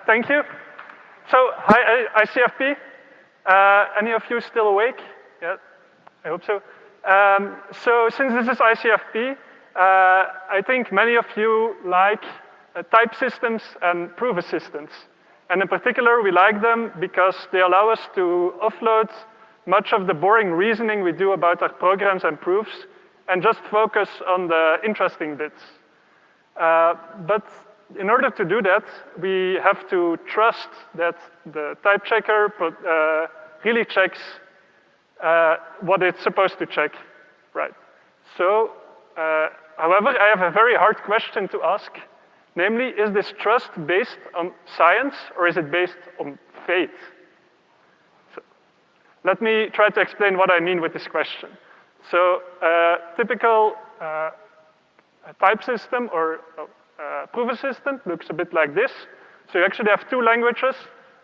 Thank you. So, hi, ICFP. Any of you still awake? Yeah, I hope so. So, since this is ICFP, I think many of you like type systems and proof assistants. And in particular, we like them because they allow us to offload much of the boring reasoning we do about our programs and proofs and just focus on the interesting bits. But in order to do that, we have to trust that the type checker really checks what it's supposed to check, right? So, however, I have a very hard question to ask. Namely, is this trust based on science or is it based on faith? So, let me try to explain what I mean with this question. So, typical type system or proof assistant looks a bit like this. So you actually have two languages,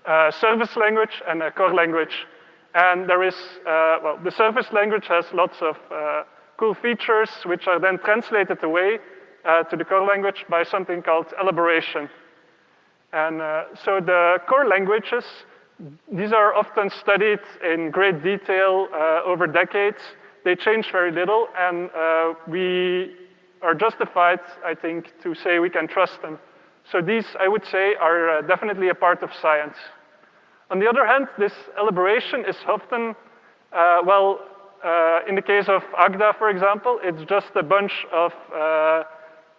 a service language and a core language. And there is, well, the service language has lots of cool features which are then translated away to the core language by something called elaboration. And so the core languages, these are often studied in great detail over decades. They change very little, and we are justified, I think, to say we can trust them. So these, I would say, are definitely a part of science. On the other hand, this elaboration is often, in the case of Agda, for example, it's just a bunch of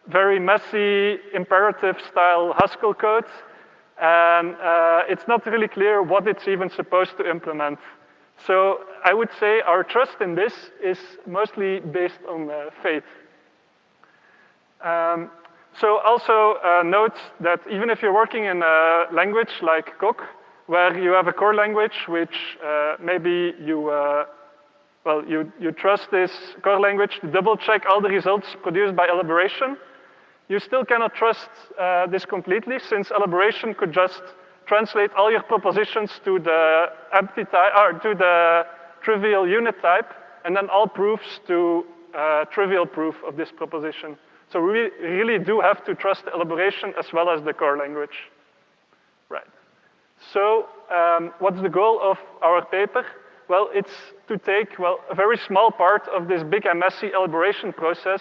very messy imperative-style Haskell code, and it's not really clear what it's even supposed to implement. So I would say our trust in this is mostly based on faith. So also note that even if you're working in a language like Coq, where you have a core language which maybe you trust this core language to double check all the results produced by elaboration, you still cannot trust this completely, since elaboration could just translate all your propositions to the empty type, or to the trivial unit type, and then all proofs to trivial proof of this proposition. So we really do have to trust the elaboration as well as the core language. Right. So what's the goal of our paper? Well, it's to take, a very small part of this big and messy elaboration process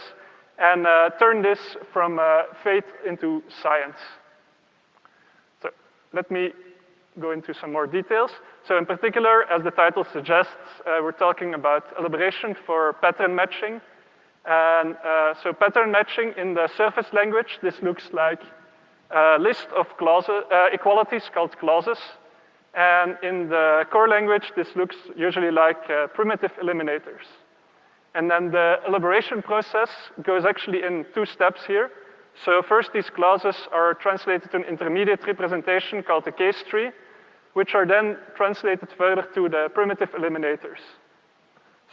and turn this from faith into science. So let me go into some more details. So in particular, as the title suggests, we're talking about elaboration for pattern matching. And so pattern matching in the surface language, this looks like a list of clauses, equalities called clauses. And in the core language, this looks usually like primitive eliminators. And then the elaboration process goes actually in two steps here. So first, these clauses are translated to an intermediate representation called a case tree, which are then translated further to the primitive eliminators.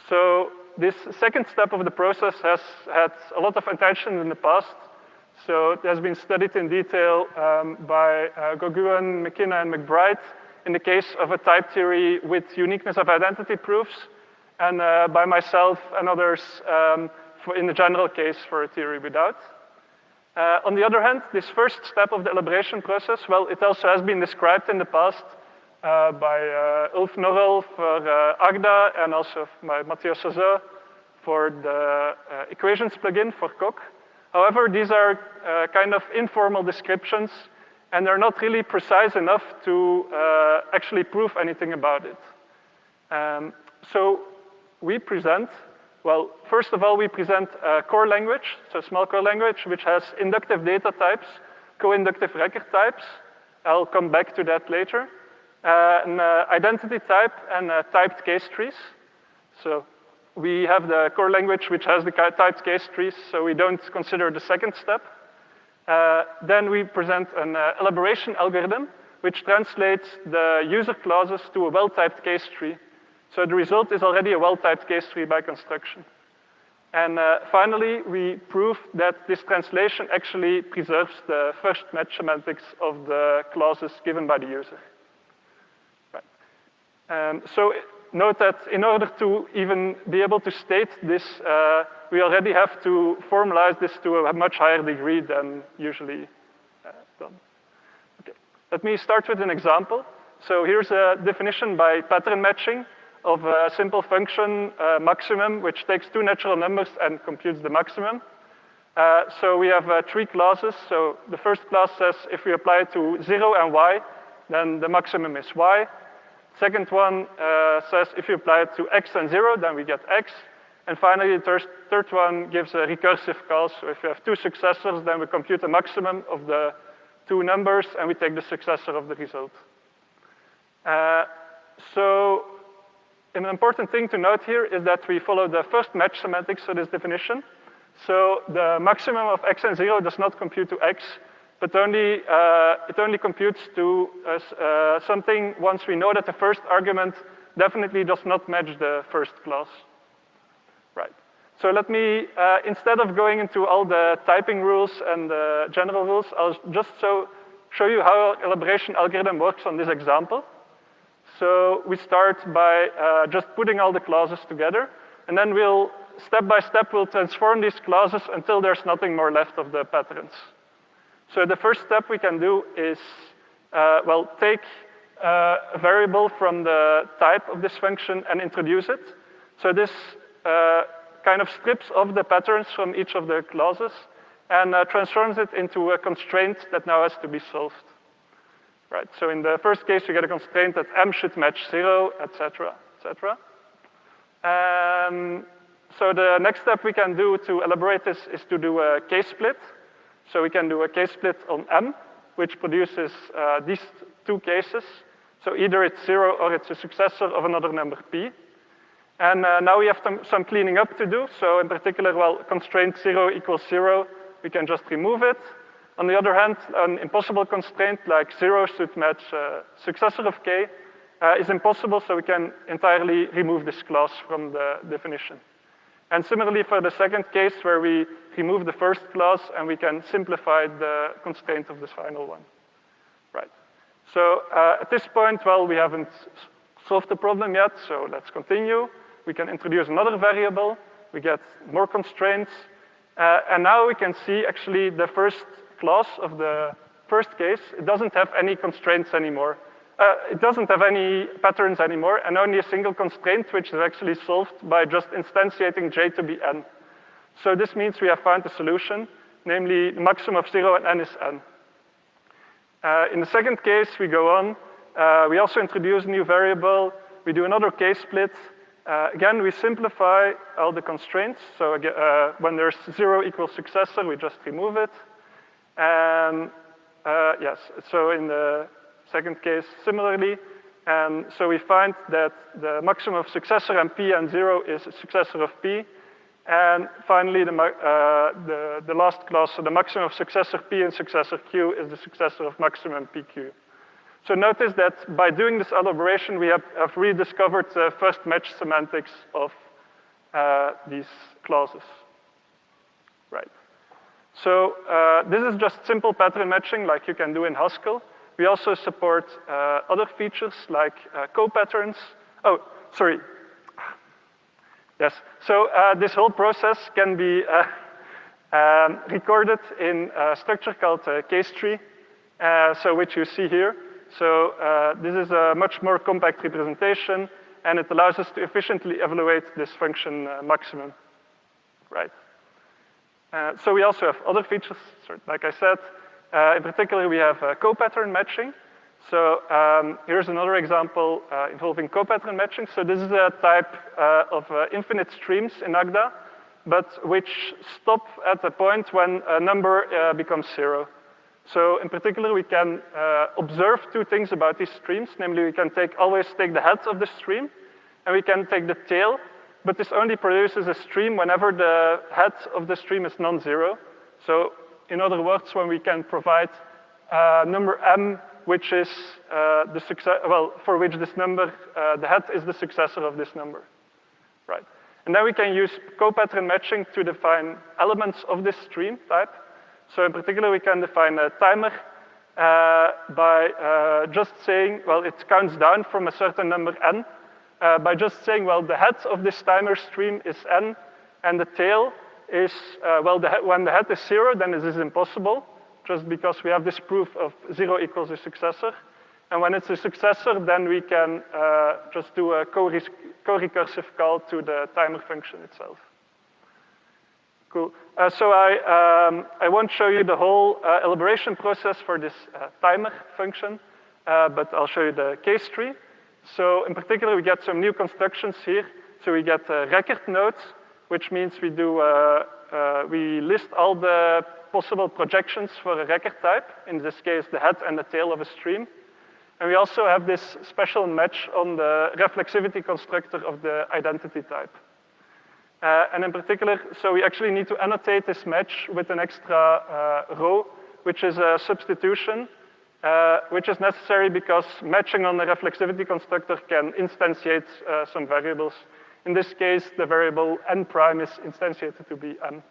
So this second step of the process has had a lot of attention in the past. So it has been studied in detail by Goguen, McKenna, and McBride in the case of a type theory with uniqueness of identity proofs, and by myself and others in the general case for a theory without. On the other hand, this first step of the elaboration process, well, it also has been described in the past by Ulf Norrell for Agda, and also by Mathieu Sauzeux for the equations plugin for Coq. However, these are kind of informal descriptions, and they're not really precise enough to actually prove anything about it. So we present, well, first of all, we present a core language, so a small core language, which has inductive data types, co-inductive record types. I'll come back to that later. An identity type and typed case trees. So we have the core language which has the typed case trees, so we don't consider the second step. Then we present an elaboration algorithm which translates the user clauses to a well-typed case tree. So the result is already a well-typed case tree by construction. And finally, we prove that this translation actually preserves the first match semantics of the clauses given by the user. So note that in order to even be able to state this, we already have to formalize this to a much higher degree than usually done. Okay. Let me start with an example. So here's a definition by pattern matching of a simple function maximum, which takes two natural numbers and computes the maximum. So we have three clauses. So the first clause says if we apply it to 0 and y, then the maximum is y. Second one says if you apply it to x and 0, then we get x. And finally, the third one gives a recursive call. So if you have two successors, then we compute the maximum of the two numbers, and we take the successor of the result. So an important thing to note here is that we follow the first match semantics for this definition. So the maximum of x and 0 does not compute to x, but it only computes to something once we know that the first argument definitely does not match the first clause. Right. So let me, instead of going into all the typing rules and the general rules, I'll just show you how our elaboration algorithm works on this example. So we start by just putting all the clauses together, and then we'll, step by step, we'll transform these clauses until there's nothing more left of the patterns. So the first step we can do is, well, take a variable from the type of this function and introduce it. So this kind of strips off the patterns from each of the clauses and transforms it into a constraint that now has to be solved. Right, so in the first case, you get a constraint that m should match 0, et cetera, et cetera. So the next step we can do to elaborate this is to do a case split. So we can do a case split on m, which produces these two cases. So either it's 0 or it's a successor of another number p. And now we have some cleaning up to do. So in particular, well, constraint 0 equals 0, we can just remove it. On the other hand, an impossible constraint like 0 should match successor of k is impossible, so we can entirely remove this clause from the definition. And similarly for the second case where we remove the first clause and we can simplify the constraint of this final one. Right. So at this point, well, we haven't solved the problem yet, so let's continue. We can introduce another variable, we get more constraints, and now we can see actually the first clause of the first case, it doesn't have any constraints anymore. It doesn't have any patterns anymore, and only a single constraint, which is actually solved by just instantiating j to be n. So this means we have found a solution, namely the maximum of 0 and n is n. In the second case, we go on. We also introduce a new variable. We do another case split. Again, we simplify all the constraints. So when there's 0 equals successor, we just remove it. And yes, so in the second case, similarly. And so we find that the maximum of successor and p and 0 is a successor of p. And finally, the last clause, so the maximum of successor p and successor q is the successor of maximum pq. So notice that by doing this elaboration, we have rediscovered the first match semantics of these clauses. Right. So this is just simple pattern matching like you can do in Haskell. We also support other features like copatterns. Oh, sorry. Yes, so this whole process can be recorded in a structure called case tree, so which you see here. So this is a much more compact representation, and it allows us to efficiently evaluate this function maximum, right? So we also have other features, like I said. In particular, we have copattern matching. So here's another example involving copattern matching. So this is a type of infinite streams in Agda, but which stop at the point when a number becomes 0. So in particular, we can observe two things about these streams. Namely, we can always take the head of the stream, and we can take the tail. But this only produces a stream whenever the head of the stream is non-zero. So in other words, when we can provide number m, which is the success, well, for which this number, the head is the successor of this number, right? And then we can use copattern matching to define elements of this stream type. So in particular, we can define a timer by just saying, well, it counts down from a certain number n, by just saying, well, the head of this timer stream is n, and the tail is, well, when the head is 0, then this is impossible. just because we have this proof of 0 equals a successor. And when it's a successor, then we can just do a co-recursive call to the timer function itself. Cool. So I won't show you the whole elaboration process for this timer function, but I'll show you the case tree. So in particular, we get some new constructions here. So we get record nodes, which means we list all the possible projections for a record type, in this case, the head and the tail of a stream. And we also have this special match on the reflexivity constructor of the identity type. And in particular, so we actually need to annotate this match with an extra row, which is a substitution, which is necessary because matching on the reflexivity constructor can instantiate some variables. In this case, the variable n prime is instantiated to be n.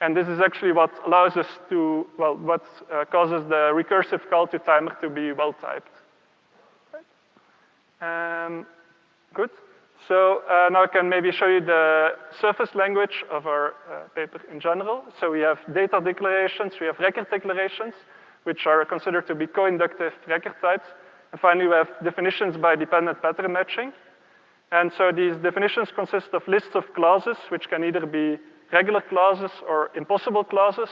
And this is actually what allows us to, well, what causes the recursive call to timer to be well-typed. Good. So now I can maybe show you the surface language of our paper in general. So we have data declarations, we have record declarations, which are considered to be co-inductive record types. And finally, we have definitions by dependent pattern matching. And so these definitions consist of lists of clauses, which can either be regular clauses or impossible clauses.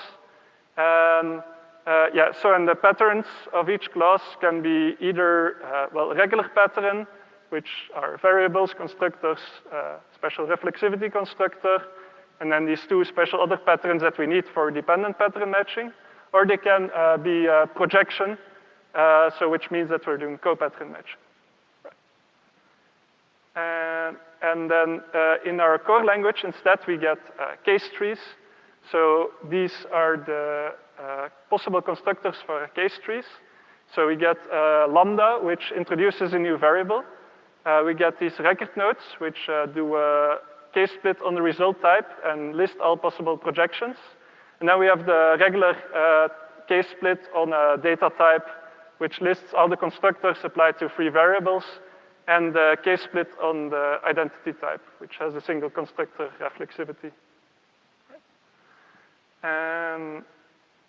And the patterns of each clause can be either, a regular pattern, which are variables, constructors, special reflexivity constructor, and then these two special other patterns that we need for dependent pattern matching, or they can be a projection, which means that we're doing co-pattern matching. And then in our core language, instead, we get case trees. So these are the possible constructors for case trees. So we get lambda, which introduces a new variable. We get these record nodes, which do a case split on the result type and list all possible projections. And then we have the regular case split on a data type, which lists all the constructors applied to free variables, and the case split on the identity type, which has a single constructor reflexivity.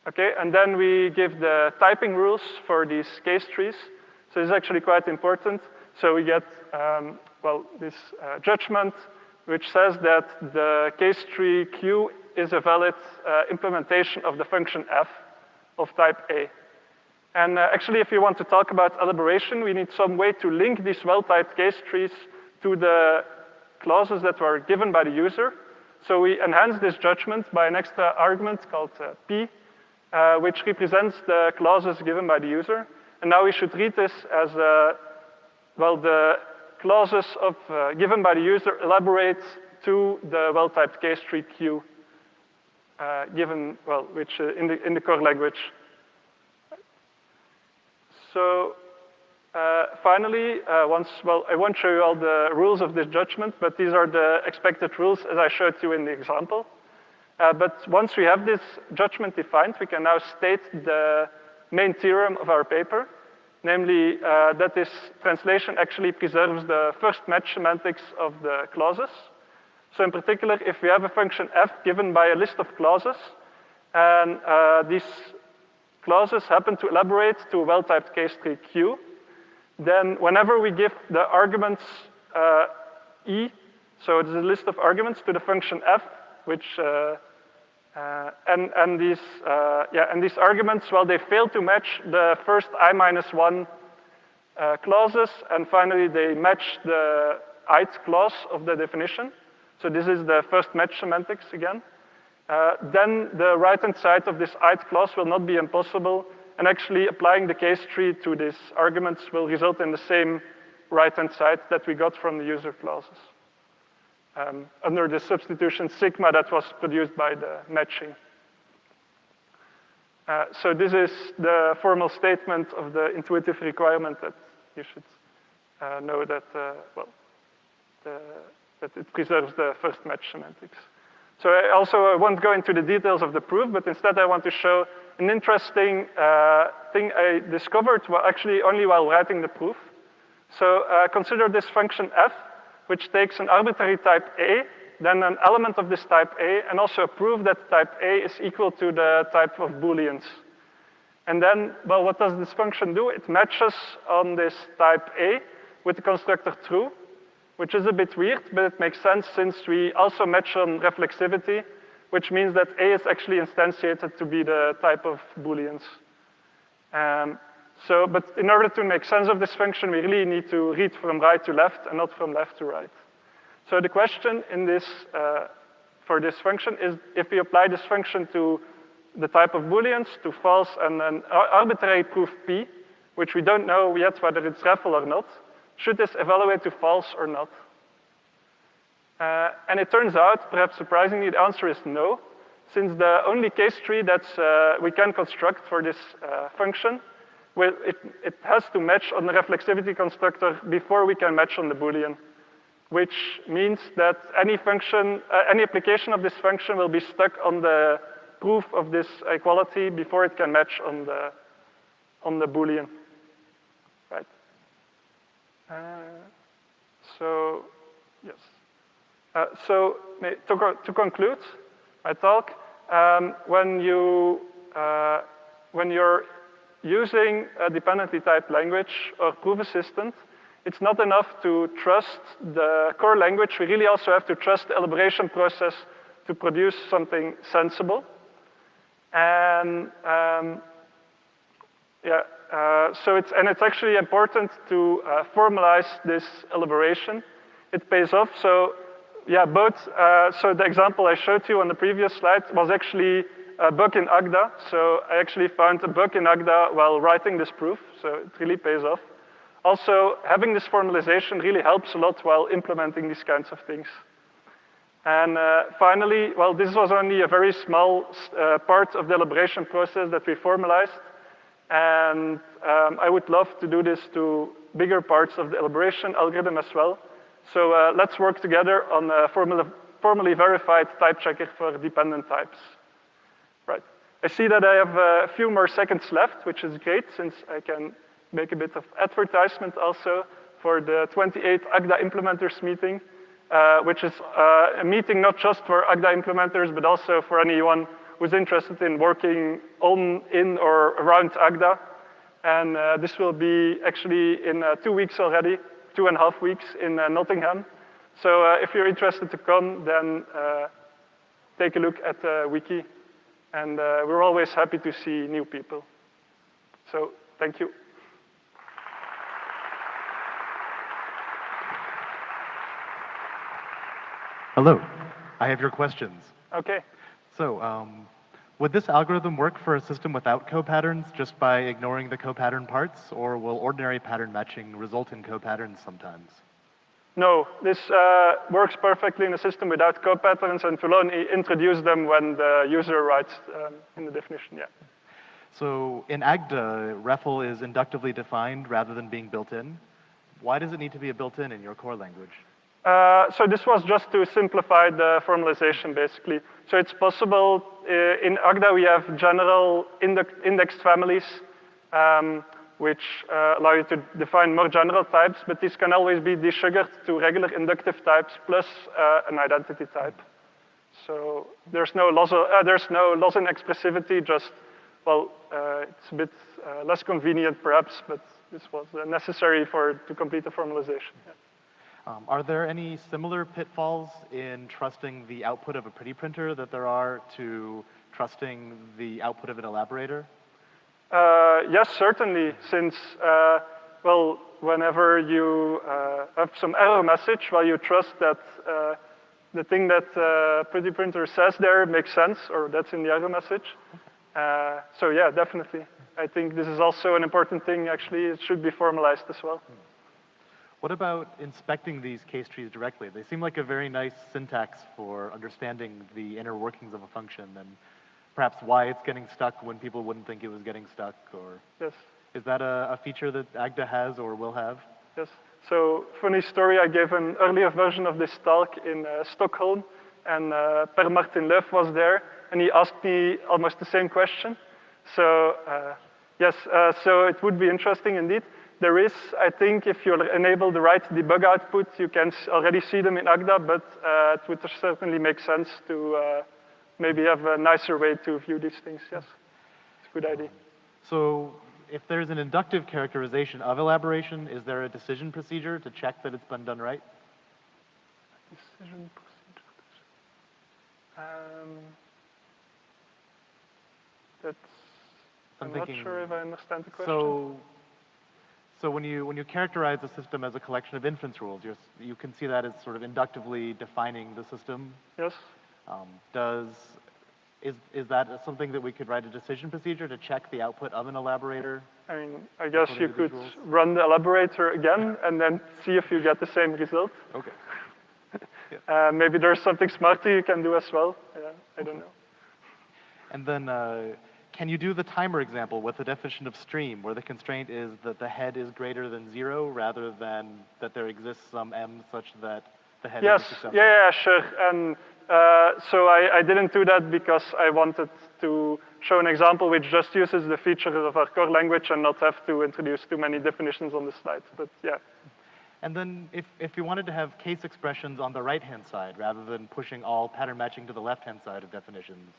Okay, and then we give the typing rules for these case trees. So this is actually quite important. So we get, this judgment, which says that the case tree Q is a valid implementation of the function f of type A. And actually, if you want to talk about elaboration, we need some way to link these well-typed case trees to the clauses that were given by the user. So we enhance this judgment by an extra argument called P, which represents the clauses given by the user. And now we should read this as, the clauses given by the user elaborate to the well-typed case tree Q, which in the core language. So finally, I won't show you all the rules of this judgment, but these are the expected rules as I showed you in the example. But once we have this judgment defined, we can now state the main theorem of our paper, namely that this translation actually preserves the first match semantics of the clauses. So in particular, if we have a function f given by a list of clauses, and these clauses happen to elaborate to a well-typed case tree Q, then whenever we give the arguments E, so it's a list of arguments to the function f, which and these arguments, they fail to match the first I-1 clauses, and finally they match the ith clause of the definition. So this is the first match semantics again. Then the right-hand side of this ith clause will not be impossible, and actually applying the case tree to these arguments will result in the same right-hand side that we got from the user clauses, under the substitution sigma that was produced by the matching. So this is the formal statement of the intuitive requirement that you should know that, that it preserves the first match semantics. So I won't go into the details of the proof, but instead I want to show an interesting thing I discovered actually only while writing the proof. So consider this function f, which takes an arbitrary type A then an element of this type A, and also a proof that type A is equal to the type of Booleans. And then, well, what does this function do? It matches on this type A with the constructor true, which is a bit weird, but it makes sense since we also match on reflexivity, which means that A is actually instantiated to be the type of Booleans. But in order to make sense of this function, we really need to read from right to left and not from left to right. So the question in this, for this function is if we apply this function to the type of Booleans, to false, and an arbitrary proof P, which we don't know yet whether it's REFL or not, should this evaluate to false or not? And it turns out, perhaps surprisingly, the answer is no, since the only case tree that we can construct for this function, well, it has to match on the reflexivity constructor before we can match on the Boolean, which means that any function, any application of this function will be stuck on the proof of this equality before it can match on the Boolean, right? So, yes. So to conclude my talk, when you're using a dependently typed language or proof assistant, it's not enough to trust the core language. We really also have to trust the elaboration process to produce something sensible. And so it's actually important to formalize this elaboration. It pays off. So yeah, so the example I showed you on the previous slide was actually a bug in Agda. So I actually found a bug in Agda while writing this proof. So it really pays off. Also, having this formalization really helps a lot while implementing these kinds of things. And finally, well, this was only a very small part of the elaboration process that we formalized. And I would love to do this to bigger parts of the elaboration algorithm as well. So let's work together on a formally verified type checker for dependent types. Right. I see that I have a few more seconds left, which is great since I can make a bit of advertisement also for the 28th Agda Implementors meeting, which is a meeting not just for Agda implementers, but also for anyone who's interested in working on, in, or around Agda. And this will be actually in 2 weeks already, 2.5 weeks in Nottingham. So if you're interested to come, then take a look at the wiki. And we're always happy to see new people. So thank you. Hello, I have your questions. Okay. So, would this algorithm work for a system without copatterns just by ignoring the copattern parts, or will ordinary pattern matching result in copatterns sometimes? No, this works perfectly in a system without copatterns, and we'll only introduce them when the user writes in the definition, yeah. So, in Agda, REFL is inductively defined rather than being built in. Why does it need to be a built-in in your core language? So this was just to simplify the formalization, basically. So it's possible, in Agda we have general indexed families, which allow you to define more general types, but these can always be desugared to regular inductive types plus an identity type. So there's no loss in expressivity, just, well, it's a bit less convenient perhaps, but this was necessary to complete the formalization. Yeah. Are there any similar pitfalls in trusting the output of a pretty printer that there are to trusting the output of an elaborator? Yes, certainly, since, well, whenever you have some error message, well, you trust that the thing that pretty printer says there makes sense, or that's in the error message. So yeah, definitely. I think this is also an important thing, actually. It should be formalized as well. What about inspecting these case trees directly? They seem like a very nice syntax for understanding the inner workings of a function and perhaps why it's getting stuck when people wouldn't think it was getting stuck, or yes. Is that a feature that Agda has or will have? Yes. So, funny story, I gave an earlier version of this talk in Stockholm, and Per Martin Löf was there, and he asked me almost the same question. So, yes, so it would be interesting indeed. there is, I think, if you enable the right debug output, you can already see them in Agda, but it would certainly make sense to maybe have a nicer way to view these things, yes. It's a good idea. So if there's an inductive characterization of elaboration, is there a decision procedure to check that it's been done right? Decision procedure. I'm not sure if I understand the question. So when you characterize a system as a collection of inference rules, you can see that as sort of inductively defining the system. Yes. Is that something that we could write a decision procedure to check the output of an elaborator? I mean, I guess you could run the elaborator again and then see if you get the same result. Okay. Yeah. Maybe there's something smarter you can do as well. Yeah, I don't know. And then can you do the timer example with the definition of stream, where the constraint is that the head is greater than 0 rather than that there exists some m such that the head is successful? Yeah, sure. And so I didn't do that because I wanted to show an example which just uses the features of our core language and not have to introduce too many definitions on the slide, but yeah. And then if you wanted to have case expressions on the right-hand side rather than pushing all pattern matching to the left-hand side of definitions,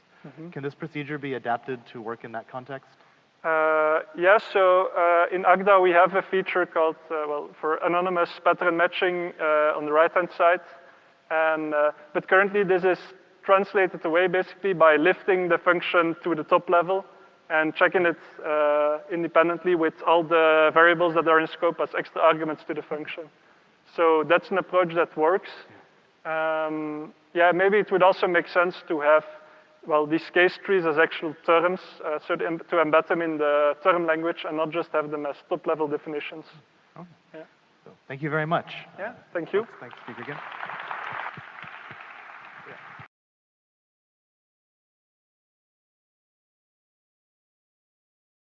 can this procedure be adapted to work in that context? Yeah, so in Agda we have a feature called, for anonymous pattern matching on the right-hand side. And, but currently this is translated away basically by lifting the function to the top level and checking it independently with all the variables that are in scope as extra arguments to the function. So that's an approach that works. Yeah, maybe it would also make sense to have, these case trees as actual terms, so to embed them in the term language and not just have them as top-level definitions. Okay. Yeah. So, thank you very much. Yeah, thank you. Thanks, speak again.